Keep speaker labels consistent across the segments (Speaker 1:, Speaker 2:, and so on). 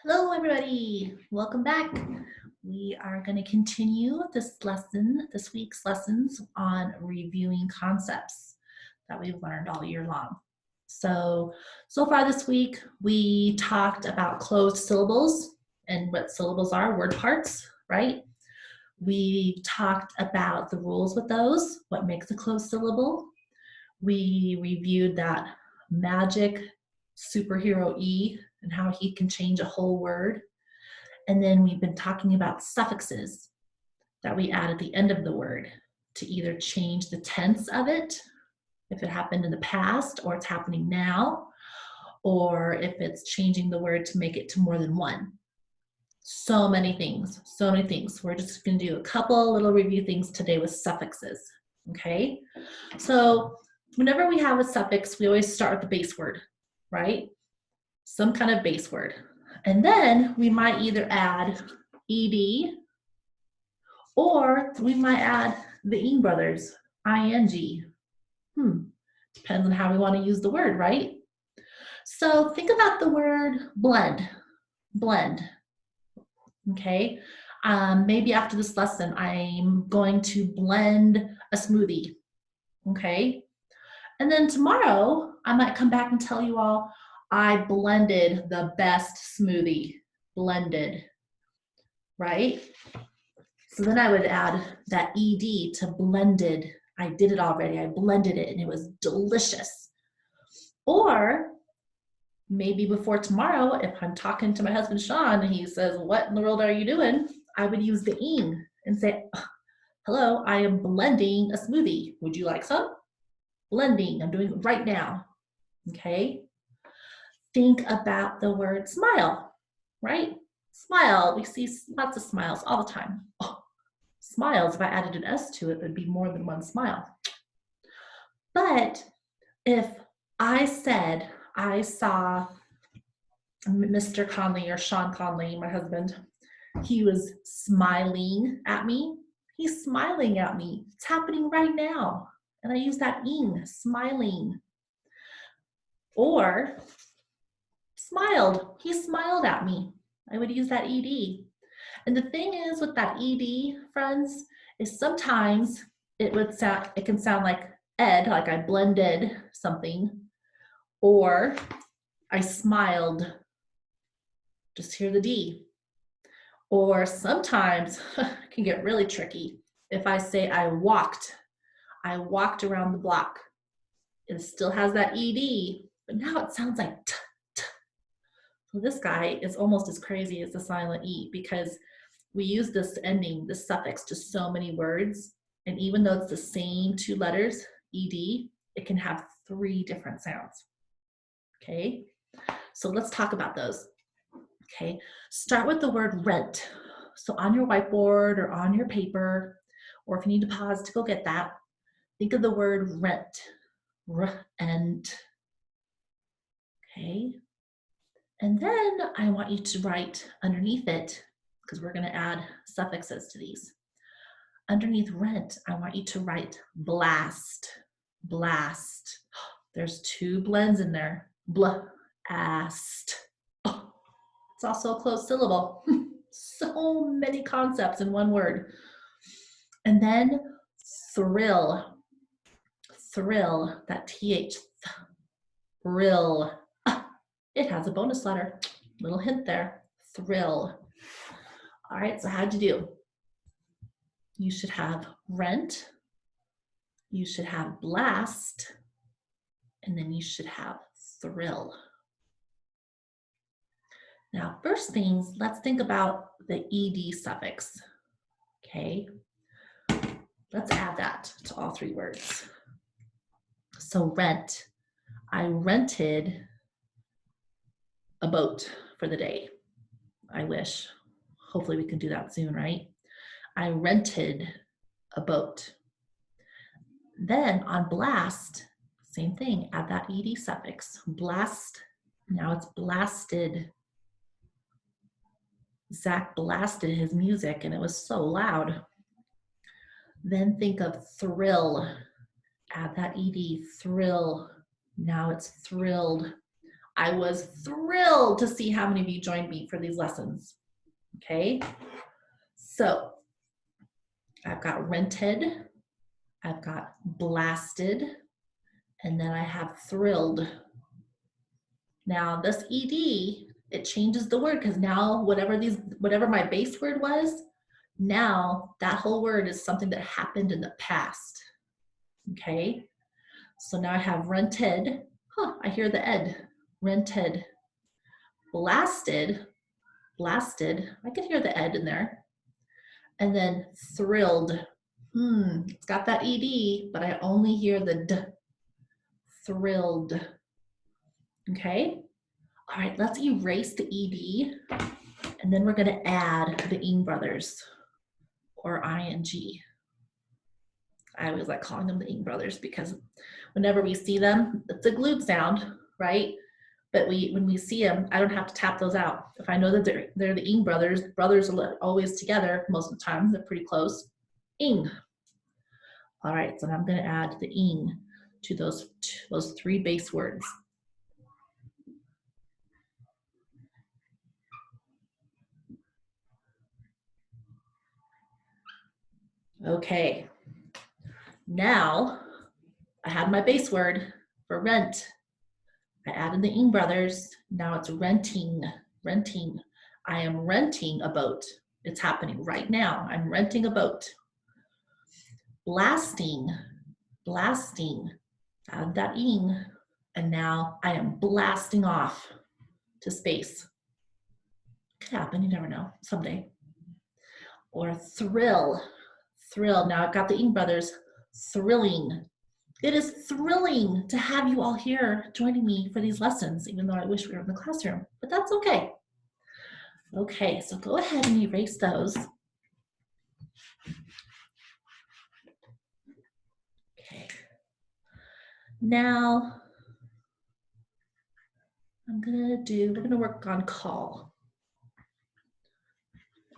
Speaker 1: Hello, everybody. Welcome back. We are going to continue this week's lessons on reviewing concepts that we've learned all year long. So far this week, we talked about closed syllables and what syllables are, word parts, right? We talked about the rules with those, what makes a closed syllable. We reviewed that magic superhero E and how he can change a whole word. And then we've been talking about suffixes that we add at the end of the word to either change the tense of it, if it happened in the past or it's happening now, or if it's changing the word to make it to more than one. So many things. We're just going to do a couple little review things today with suffixes, okay? So whenever we have a suffix, we always start with the base word, right? Some kind of base word. And then we might either add ed, or we might add the ing brothers, ing. Depends on how we want to use the word, right? So think about the word blend. Okay. Maybe after this lesson, I'm going to blend a smoothie. Okay. And then tomorrow, I might come back and tell you all, I blended the best smoothie. Blended, right? So then I would add that ed to blended. I did it already. I blended it and it was delicious. Or maybe before tomorrow, if I'm talking to my husband, Sean, and he says, what in the world are you doing? I would use the ing and say, hello, I am blending a smoothie. Would you like some? Blending, I'm doing it right now, okay? Think about the word smile, right? Smile, we see lots of smiles all the time. Oh, smiles, if I added an S to it, there'd be more than one smile. But if I said I saw Mr. Conley or Sean Conley, my husband, he was smiling at me. He's smiling at me. It's happening right now. And I use that ing, smiling. Or smiled. He smiled at me. I would use that ed. And the thing is with that ed, friends, is sometimes it can sound like ed, like I blended something, or I smiled. Just hear the D. Or sometimes it can get really tricky. If I say I walked around the block. It still has that ed, but now it sounds like t. So this guy is almost as crazy as the silent E because we use this ending, this suffix to so many words. And even though it's the same two letters, ed, it can have 3 different sounds. Okay, so let's talk about those. Okay, start with the word rent. So on your whiteboard or on your paper, or if you need to pause to go get that, think of the word rent. Rent. Okay, and then I want you to write underneath it, because we're going to add suffixes to these. Underneath rent, I want you to write blast. Blast. There's 2 blends in there. Blast. Oh, it's also a closed syllable. So many concepts in one word. And then thrill. Thrill, that TH. Thrill. It has a bonus letter. Little hint there. Thrill. All right, so how'd you do? You should have rent. You should have blast. And then you should have thrill. Now, first things, let's think about the ed suffix. Okay, let's add that to all 3 words. So rent, I rented a boat for the day. I wish. Hopefully we can do that soon, right? I rented a boat. Then on blast, same thing, add that ed suffix. Blast, now it's blasted. Zach blasted his music and it was so loud. Then think of thrill. Add that ed, thrill. Now it's thrilled. I was thrilled to see how many of you joined me for these lessons. Okay, so I've got rented, I've got blasted, and then I have thrilled. Now this ED, it changes the word because now whatever my base word was, now that whole word is something that happened in the past. Okay, so now I have rented. I hear the ed. Rented. Blasted. Blasted. I can hear the ed in there. And then thrilled. It's got that ed, but I only hear the d. Thrilled. Okay. All right, let's erase the ed, and then we're going to add the ing brothers, or ing. I always like calling them the ing brothers because whenever we see them, it's a glued sound, right? But when we see them, I don't have to tap those out. If I know that they're the ing brothers, brothers are always together most of the time. They're pretty close. Ing. All right, so now I'm going to add the ing to those three base words. Okay. Now I had my base word for rent. I added the ing brothers. Now it's renting. Renting. I am renting a boat. It's happening right now. I'm renting a boat. Blasting. Blasting. Add that ing. And now I am blasting off to space. Could happen, you never know, someday. Or thrill. Thrill. Now I've got the ing brothers. Thrilling. It is thrilling to have you all here joining me for these lessons, even though I wish we were in the classroom, but that's okay. Okay, so go ahead and erase those. Okay. Now, we're gonna work on call.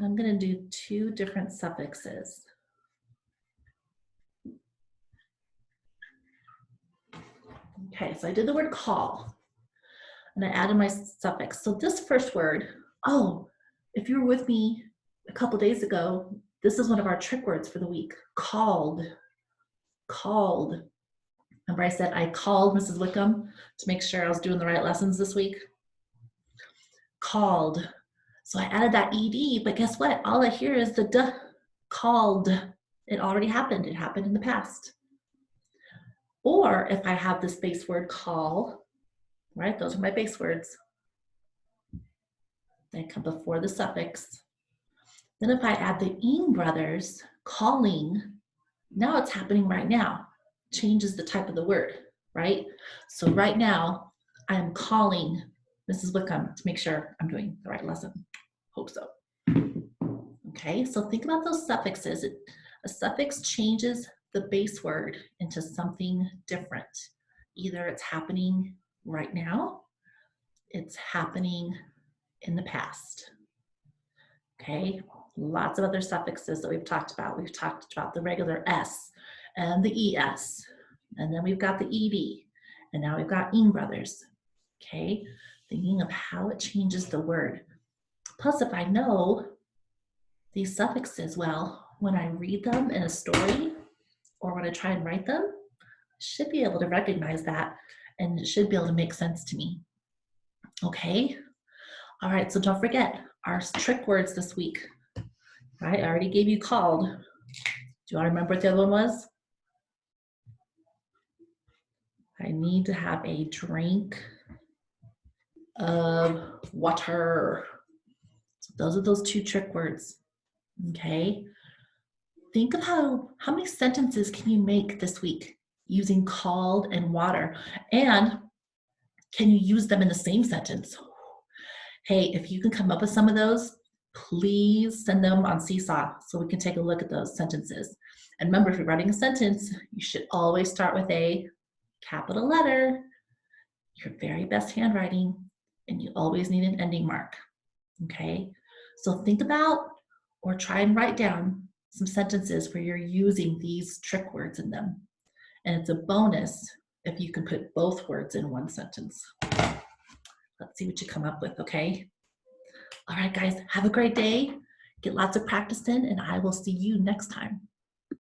Speaker 1: I'm gonna do two different suffixes. Okay, so I did the word call, and I added my suffix. So this first word, if you were with me a couple days ago, this is one of our trick words for the week, called. Called. Remember I said I called Mrs. Wickham to make sure I was doing the right lessons this week? Called. So I added that ed, but guess what? All I hear is the d. Called. It already happened. It happened in the past. Or if I have this base word call, right? Those are my base words. They come before the suffix. Then if I add the ing brothers, calling, now it's happening right now. Changes the type of the word, right? So right now, I am calling Mrs. Wickham to make sure I'm doing the right lesson. Hope so. Okay, so think about those suffixes. A suffix changes the base word into something different. Either it's happening right now, it's happening in the past. Okay, lots of other suffixes that we've talked about. We've talked about the regular S and the ES, and then we've got the ED, and now we've got ing brothers. Okay, thinking of how it changes the word. Plus, if I know these suffixes well, when I read them in a story or when I try and write them, I should be able to recognize that, and it should be able to make sense to me. Okay, all right, so don't forget our trick words this week. Right, I already gave you called. Do you want to remember what the other one was? I need to have a drink of water. So those are those two trick words. Okay. Think of how many sentences can you make this week using called and water? And can you use them in the same sentence? Hey, if you can come up with some of those, please send them on Seesaw so we can take a look at those sentences. And remember, if you're writing a sentence, you should always start with a capital letter, your very best handwriting, and you always need an ending mark. Okay, so think about or try and write down some sentences where you're using these trick words in them. And it's a bonus if you can put both words in one sentence. Let's see what you come up with, okay? All right, guys, have a great day. Get lots of practice in, and I will see you next time.